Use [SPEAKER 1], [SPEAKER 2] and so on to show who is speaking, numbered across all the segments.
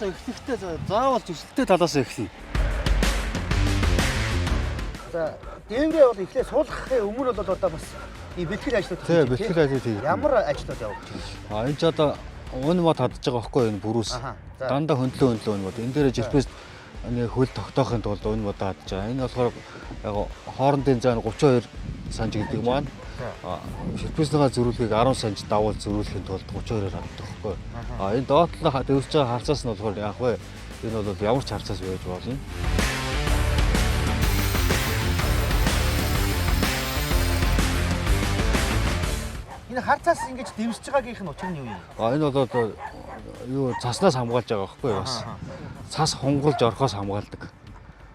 [SPEAKER 1] эхлэхдээ заавал төсөлттэй талаас эхлэе.
[SPEAKER 2] За дээврээ бол эхлээ суулгахын өмнө бол одоо бас ಈ бэлтгэл ажлууд
[SPEAKER 1] Тийм бэлтгэл ажлууд хийх.
[SPEAKER 2] Ямар ажлууд явуулж байна?
[SPEAKER 1] Энэ ч одоо өн мод хадж байгаа байхгүй энэ бүрүүс. Дандаа хөндлөө мод. Энэ дээр жирпэс нэг хөл тогтоохын тулд өн мод хадж байгаа. Энэ болохоор яг хоорондын зай 32 санж гэдэг маань. Жирпэснийхаа зөрүүлгийг 10 санж давуул зөрүүлэхийн тулд 32-оор хаддаг байхгүй. Энэ доотлоо дэвсэж байгаа харцаас нь болохоор яг вэ энэ бол ямар ч харцаас байж болно.
[SPEAKER 2] Энэ харцаас ингэж дэвсэж байгаагийнх нь учир нь юу юм?
[SPEAKER 1] Энэ бол юу цаснаас хамгаалж байгаа байхгүй бас. Цас хунгуулж орохоос хамгаалдаг.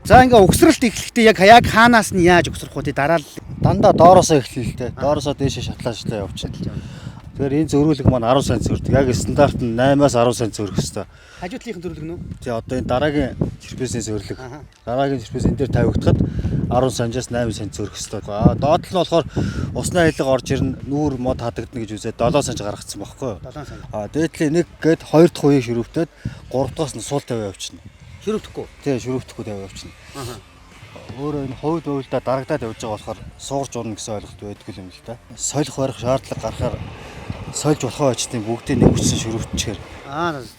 [SPEAKER 2] За ингээ угсралт эхлэхдээ яг хаанаас нь яаж угсрах вэ? Дараа
[SPEAKER 1] дандаа доороосоо эхлэлтэй. Доороосоо дээшээ шатлаажтай явчихна. Тэгэхээр энэ зөрүүлэг маань 10 сая зөрдөг. Яг стандарт нь 8-аас 10 сая зөрөх хэвээр.
[SPEAKER 2] Хажуутлынх нь зөрүүлэг нүү?
[SPEAKER 1] Тий одоо энэ дараагийн жирпэсний зөрлөг. Дараагийн жирпэс энэ дээр тавигдахад 10 санжаас 8 сая зөрөх хэвээр. Доод нь болохоор усны аялга орж ирнэ, нүүр мод хадагдана гэж үзээд 7 санж гаргацсан байхгүй юу?
[SPEAKER 2] 7 санж.
[SPEAKER 1] Дээдлийн 1 гээд 2 дахь үеийг ширүүвтээд 3 дахьаас нь сул тавиа явчихна.
[SPEAKER 2] Ширүүвдэхгүй.
[SPEAKER 1] Тий ширүүвдэхгүй тавиа явчихна. Өөрөө энэ хувьд уйлдаа дарагдаад явж байгаа болохоор суугч урна гэсэн ойлголт байдаг юм л да. Солих барих шаардлага гарахаар сольж болохоо очтын бүгдийг нэг хүчсэн ширүүвтчихээр.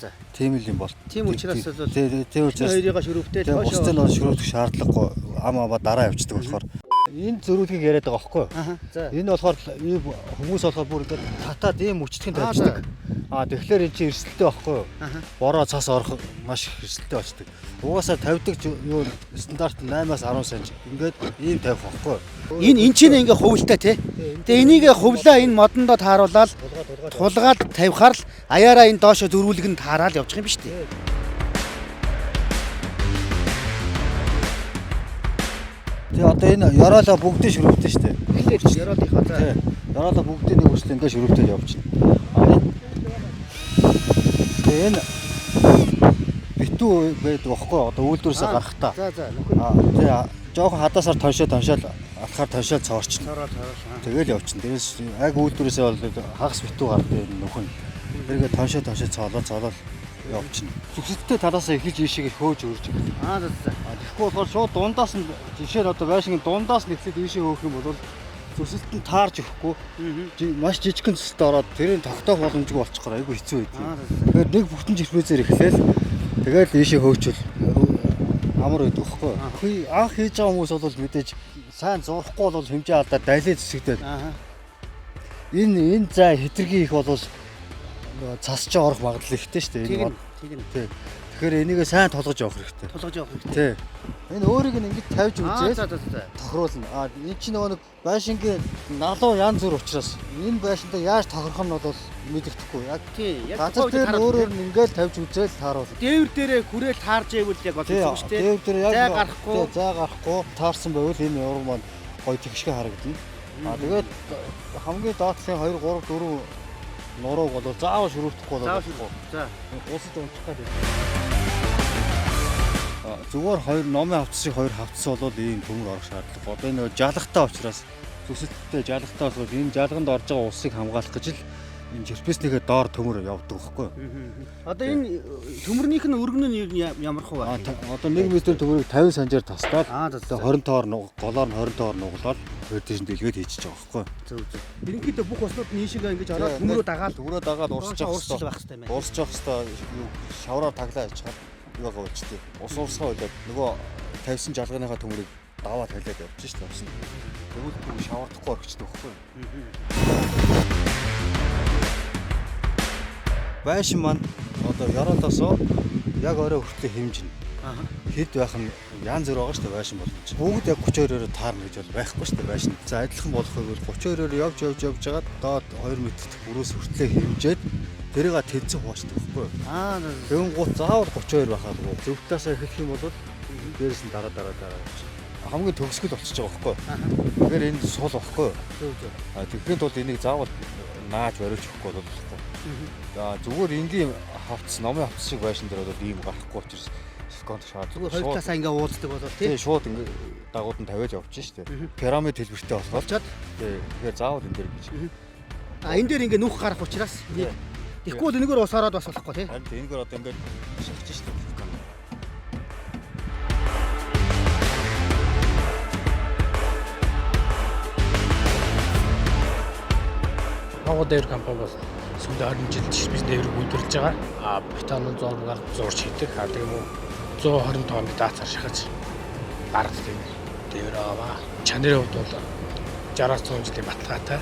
[SPEAKER 2] За.
[SPEAKER 1] Тийм л юм бол.
[SPEAKER 2] Тийм учраас бол
[SPEAKER 1] тийм учраас
[SPEAKER 2] хоёрыгаа ширүүвтэй
[SPEAKER 1] бусдын бол ширүүвдэх шаардлагагүй ам дараа явчихдаг болохоор энэ зөрүүлгийг яриад байгаа байхгүй юу?
[SPEAKER 2] За.
[SPEAKER 1] Энэ болохоор хүмүүс болохоор бүр ингээд татаад ийм өчтгэн тавьчихдаг. Тэгэхээр эн чинь эрсдэлтэй байхгүй юу? Бороо цас орох маш их эрсдэлтэй болчдөг. Угаасаа тавьдаг юу стандарт 8-аас 10 санж ингээд ийм тавих байхгүй юу?
[SPEAKER 2] Энэ чинь ингээ хувилтай тий. Тэгээ энийг хувлаа энэ модондоо тааруулаад тулгаад тавихаар л аяараа энэ доошо зөрүүлэг нь таараад явчих юм биш үү?
[SPEAKER 1] Тэгээ одоо энэ ёроолоо бүгдийг ширүүвтэй шүү дээ.
[SPEAKER 2] Эхлээд ёроолынхаа за.
[SPEAKER 1] Ёроолоо бүгдийг нэг хүчлээ ингээд ширүүвтэй явчихна. Тэгээ энэ битүү байдаг байхгүй одоо үйлдвэрсээ гарахтаа.
[SPEAKER 2] За.
[SPEAKER 1] Тэгээ жоохон хадаасаар тоншоод алхаар тоншоод цоорчно. Тэгэл явчихна. Тэрээс аг үйлдвэрсээ бол хагас битүү гардаг энэ нөхөн. Тэргээ тоншоод цоолоод явчихна. Зүсэлттэй талаас эхэлж ийшээ хөөж өрж байгаа.
[SPEAKER 2] За.
[SPEAKER 1] Тэгэхгүй болохоор шууд дундаас нь жишээ нь одоо байшингийн дундаас нь эхлээд ийшээ хөөх юм бол зүсэлт нь таарж өгөхгүй маш жижигхэн зүсэлт ороод тэрийг тогтоох боломжгүй болчихгоор айгүй хэцүү байдгийг. Тэгэхээр нэг бүтэн жирпэзээр эхлээл тэгээд ийшээ хөөчвөл амар байдаг байхгүй. Хүй анх хийж байгаа хүмүүс бол мэдээж сайн зурхгүй бол хэмжээ алдаад дайлын зүсэгдээд. Энэ зай хэтэрхий их бол цасч орох магадлал ихтэй шүү дээ. Энэ тэгэхээр энийг сайн толгож явах хэрэгтэй. Тий. Энэ өөрийг нь ингэж тавьж үзээд тохируулна. Энэ чинь нөгөө нэг байшингийн налуу янз бүр учраас энэ байшинтай яаж тохирох нь бол мэдэгдэхгүй. Яг тий. Газар дээр өөрөөр нь ингэж тавьж үзээд тааруулна. Дээвэр дээрээ хүрээл таарж ивэл яг болчихсон шүү дээ. Дээвэр дээр яг зай гарахгүй таарсан байвал энэ уран маань гоё тэгшгэ харагдана. Тэгээд хамгийн доотлын 2 3 4 нурууг бол заавал ширүүвдэхгүй болохгүй. За. Уусаж унчих гэдэг. Зүгээр хоёр номын хавцсыг хоёр хавцсан бол ийм төмөр орох шаардлага. Одоо энэ жалгахтаа учраас зүсэлттэй жалгахтаа бол энэ жалганд орж байгаа усыг хамгаалах гэж л энэ жирпэснийхээ доор төмөр явдаг байхгүй юу? Одоо энэ төмөрнийх нь өргөн нь ямар хөө вэ? Одоо 1 м төмөрийг 50 санжаар тастаад 20 тоор голоор нь 20 тоор нуглаад ротейшн дэлгээд хийчихэж байгаа байхгүй юу? Зөв. Ерөнхийдөө бүх уснууд нийшээгээ ингэж ороод төмөрөө дагаад урсчих хэвээр. Урсчих хэвээр шавраар таглаа яачихад юугаа болчтой. Ус урсгаа болоод нөгөө тавьсан жалгааныхаа төмөрийг даваа тавиад явчих шүү дээ. Тэгвэл шавардахгүй орчихдог байхгүй юу? Байшин маань одоо ёроолоосоо яг орой хүртэл хэмжинэ. Хэд байх нь янз бүр байгаа шүү дээ байшин бол. Бүгд яг 32-оор таарна гэж бол байхгүй шүү дээ байшин. За адилхан болохыг бол 32-оор явж жагаад доод 2 м дэх бүрээс хүртлээ хэмжээд тэрийг тэнцэх хуучдаг байхгүй юу? Тэгэн гут заавал 32 байхаагүй. Зөвхтөөсөө эхлэх юм бол дээрээс нь дараа хамгийн төгсгөл болчихж байгаа байхгүй юу? Тэгэхээр энэ сул байхгүй юу? Тэгэхэд бол энийг заавал нааж бариулж өгөхгүй бол болохгүй. За зүгээр энгийн хавц, номын хавц шиг байшин дээр бол ийм гарахгүй учраас секунд шаад. Зүгээр хоёр талаасаа ингээ уулздаг болоо тий. Шууд ингээ дагууд нь тавиад явчихна шүү дээ. Пирамид хэлбэртэй болохоор. Тий. Тэгэхээр заавал энэ дээр гэж. Энэ дээр ингээ нүх гарах учраас
[SPEAKER 2] Ихгүй энэгээр ус ороод бас болохгүй тий.
[SPEAKER 1] Харин энэгээр одоо ингээд шахаж штэ.
[SPEAKER 3] Монгол дээр компани бол сүүлийн 20 жилд биш дээврийг үйлдвэрлэж байгаа. Бетонын зургаар зурж хийдэг. Тийм үү 120 тонны даацаар шахаж гаргаж тийм дээвэр аваа. Чанарын хувьд бол 60-100 жилийн баталгаатай.